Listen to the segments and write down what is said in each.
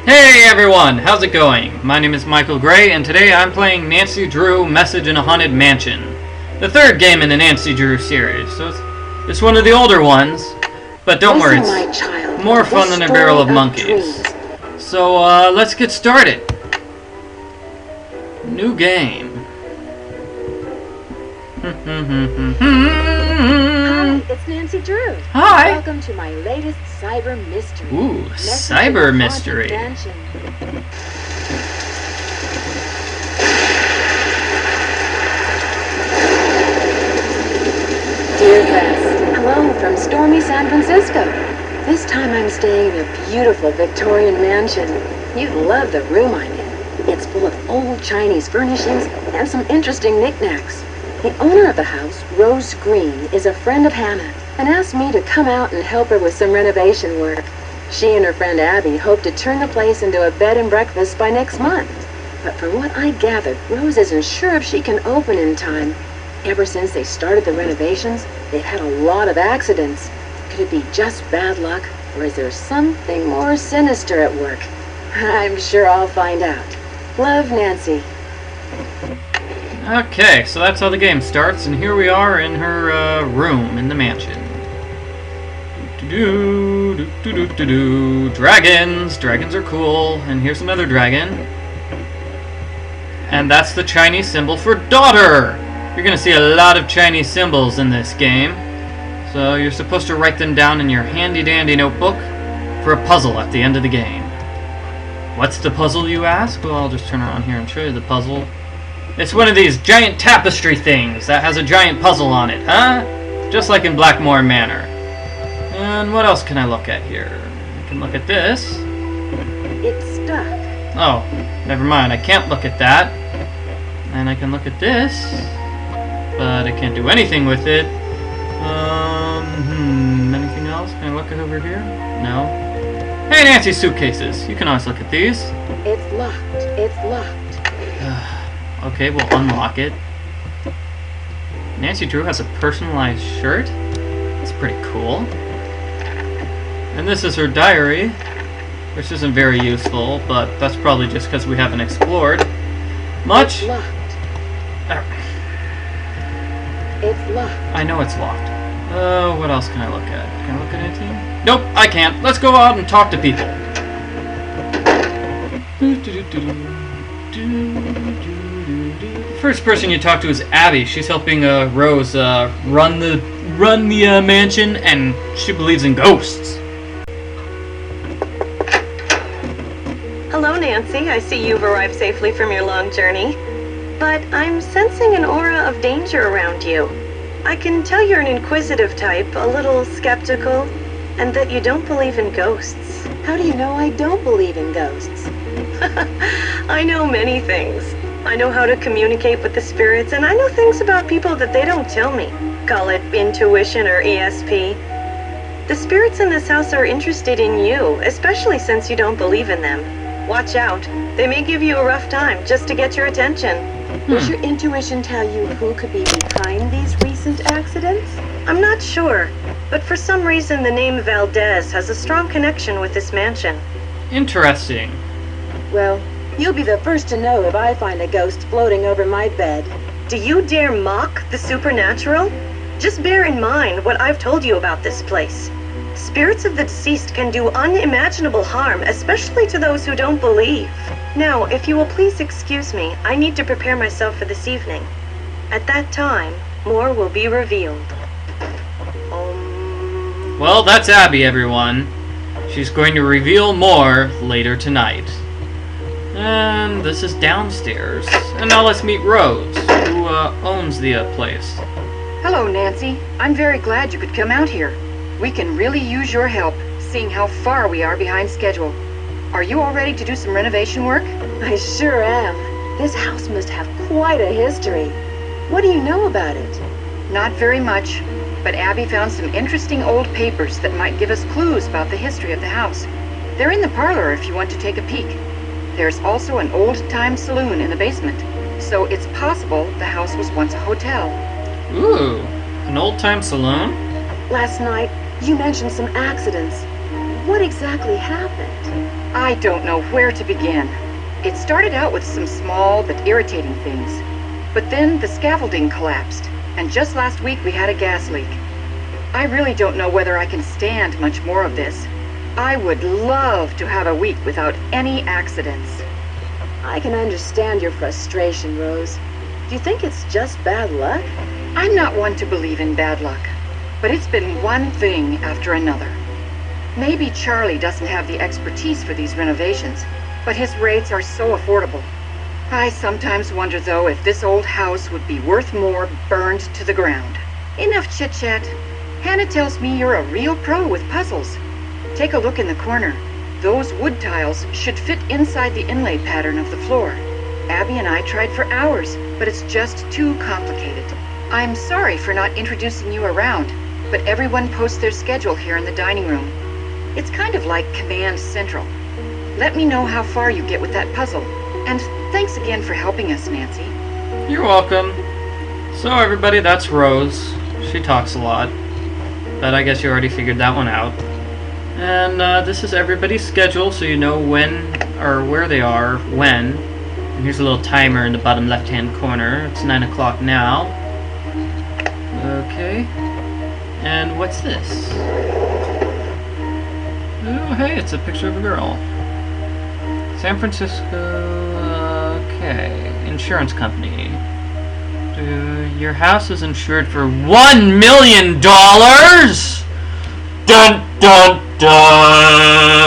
Hey everyone, how's it going? My name is Michael Gray, and today I'm playing Nancy Drew Message in a Haunted Mansion, the third game in the Nancy Drew series. So it's one of the older ones, but don't worry, it's more fun than a barrel of monkeys. So let's get started. New game. Hi, it's Nancy Drew. Hi. Welcome to my latest cyber mystery. Ooh, cyber mystery. Dear Bess, hello from stormy San Francisco. This time I'm staying in a beautiful Victorian mansion. You'd love the room I'm in. It's full of old Chinese furnishings and some interesting knickknacks. The owner of the house, Rose Green, is a friend of Hannah and asked me to come out and help her with some renovation work. She and her friend Abby hope to turn the place into a bed and breakfast by next month. But from what I gathered, Rose isn't sure if she can open in time. Ever since they started the renovations, they've had a lot of accidents. Could it be just bad luck, or is there something more sinister at work? I'm sure I'll find out. Love, Nancy. Okay, so that's how the game starts, and here we are in her room in the mansion. Dragons! Dragons are cool, and here's another dragon. And that's the Chinese symbol for daughter! You're gonna see a lot of Chinese symbols in this game. So you're supposed to write them down in your handy-dandy notebook for a puzzle at the end of the game. What's the puzzle, you ask? Well, I'll just turn around here and show you the puzzle. It's one of these giant tapestry things that has a giant puzzle on it, huh? Just like in Blackmore Manor. And what else can I look at here? I can look at this. It's stuck. Oh, never mind. I can't look at that. And I can look at this, but I can't do anything with it. Anything else? Can I look at over here? No. Hey, Nancy's suitcases. You can always look at these. It's locked. It's locked. Okay, we'll unlock it. Nancy Drew has a personalized shirt. That's pretty cool. And this is her diary, which isn't very useful, but that's probably just because we haven't explored much. It's locked. It's locked. I know it's locked. What else can I look at? Can I look at anything? Nope, I can't. Let's go out and talk to people. The first person you talk to is Abby. She's helping Rose run the mansion, and she believes in ghosts. Hello, Nancy. I see you've arrived safely from your long journey. But I'm sensing an aura of danger around you. I can tell you're an inquisitive type, a little skeptical, and that you don't believe in ghosts. How do you know I don't believe in ghosts? I know many things. I know how to communicate with the spirits, and I know things about people that they don't tell me. Call it intuition or ESP. The spirits in this house are interested in you, especially since you don't believe in them. Watch out. They may give you a rough time just to get your attention. Does your intuition tell you who could be behind these recent accidents? I'm not sure, but for some reason the name Valdez has a strong connection with this mansion. Interesting. Well, you'll be the first to know if I find a ghost floating over my bed. Do you dare mock the supernatural? Just bear in mind what I've told you about this place. Spirits of the deceased can do unimaginable harm, especially to those who don't believe. Now, if you will please excuse me, I need to prepare myself for this evening. At that time, more will be revealed. Well, that's Abby, everyone. She's going to reveal more later tonight. And this is downstairs. And now let's meet Rose, who owns the place. Hello, Nancy. I'm very glad you could come out here. We can really use your help, seeing how far we are behind schedule. Are you all ready to do some renovation work? I sure am. This house must have quite a history. What do you know about it? Not very much, but Abby found some interesting old papers that might give us clues about the history of the house. They're in the parlor if you want to take a peek. There's also an old-time saloon in the basement, so it's possible the house was once a hotel. Ooh, an old-time saloon? Last night, you mentioned some accidents. What exactly happened? I don't know where to begin. It started out with some small but irritating things. But then the scaffolding collapsed, and just last week we had a gas leak. I really don't know whether I can stand much more of this. I would love to have a week without any accidents. I can understand your frustration, Rose. Do you think it's just bad luck? I'm not one to believe in bad luck, but it's been one thing after another. Maybe Charlie doesn't have the expertise for these renovations, but his rates are so affordable. I sometimes wonder, though, if this old house would be worth more burned to the ground. Enough chit-chat. Hannah tells me you're a real pro with puzzles. Take a look in the corner. Those wood tiles should fit inside the inlay pattern of the floor. Abby and I tried for hours, but it's just too complicated. I'm sorry for not introducing you around, but everyone posts their schedule here in the dining room. It's kind of like Command Central. Let me know how far you get with that puzzle. And thanks again for helping us, Nancy. You're welcome. So everybody, that's Rose. She talks a lot. But I guess you already figured that one out. And this is everybody's schedule, so you know when or where they are, when. And here's a little timer in the bottom left-hand corner. It's 9 o'clock now. Okay. And what's this? Oh, hey, it's a picture of a girl. San Francisco, okay. Insurance company. Your house is insured for $1 million? Dun, dun, dun!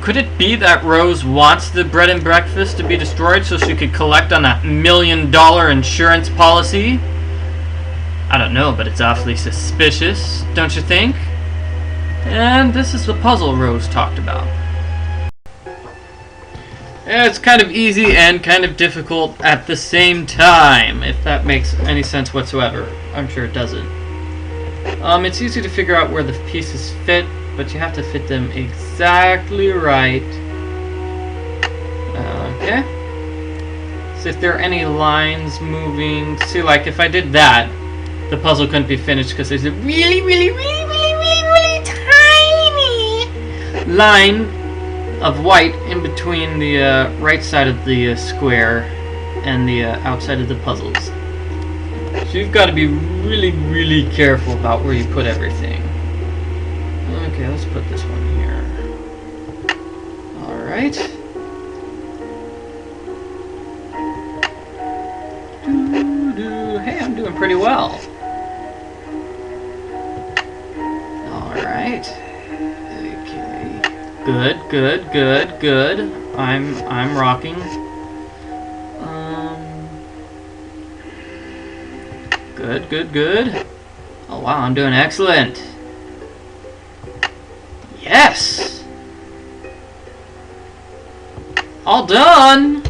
Could it be that Rose wants the bread and breakfast to be destroyed so she could collect on that $1 million insurance policy? I don't know, but it's awfully suspicious, don't you think? And this is the puzzle Rose talked about. It's kind of easy and kind of difficult at the same time, if that makes any sense whatsoever. I'm sure it doesn't. It's easy to figure out where the pieces fit, but you have to fit them exactly right. Okay. So if there are any lines moving, see, like if I did that, the puzzle couldn't be finished because there's a really tiny line of white in between the right side of the square and the outside of the puzzles. So you've got to be really careful about where you put everything. Okay, let's put this one here. Alright. Hey, I'm doing pretty well. Alright. Okay. Good. I'm rocking. Good. Oh wow, I'm doing excellent. Yes! All done!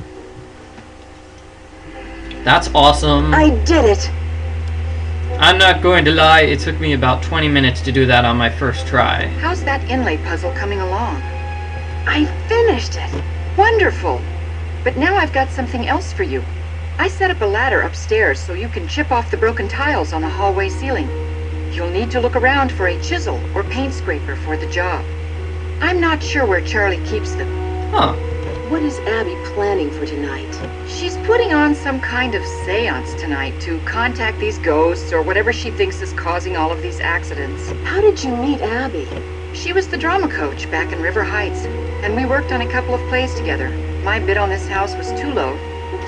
That's awesome. I did it! I'm not going to lie, it took me about 20 minutes to do that on my first try. How's that inlay puzzle coming along? I finished it! Wonderful! But now I've got something else for you. I set up a ladder upstairs so you can chip off the broken tiles on the hallway ceiling. You'll need to look around for a chisel or paint scraper for the job. I'm not sure where Charlie keeps them. Huh. What is Abby planning for tonight? She's putting on some kind of seance tonight to contact these ghosts or whatever she thinks is causing all of these accidents. How did you meet Abby? She was the drama coach back in River Heights, and we worked on a couple of plays together. My bid on this house was too low,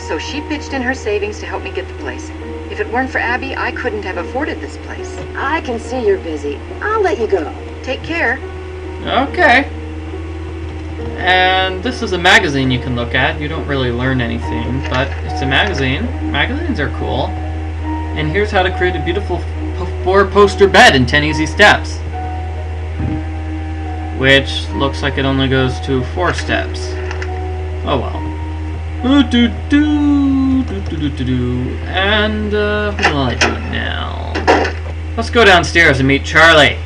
so she pitched in her savings to help me get the place. If it weren't for Abby, I couldn't have afforded this place. I can see you're busy. I'll let you go. Take care. Okay. And this is a magazine you can look at. You don't really learn anything, but it's a magazine. Magazines are cool. And here's how to create a beautiful four-poster bed in 10 easy steps. Which looks like it only goes to 4 steps. Oh well. And what will I do now? Let's go downstairs and meet Charlie.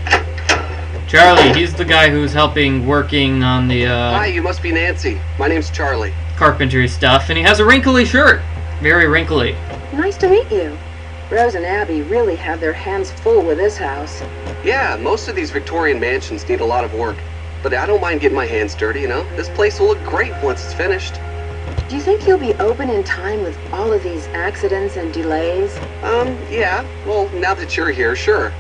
Charlie, he's the guy who's working on the Hi, you must be Nancy. My name's Charlie. carpentry stuff, and he has a wrinkly shirt. Very wrinkly. Nice to meet you. Rose and Abby really have their hands full with this house. Yeah, most of these Victorian mansions need a lot of work. but I don't mind getting my hands dirty, you know? This place will look great once it's finished. Do you think you'll be open in time with all of these accidents and delays? Yeah. Well, now that you're here, sure.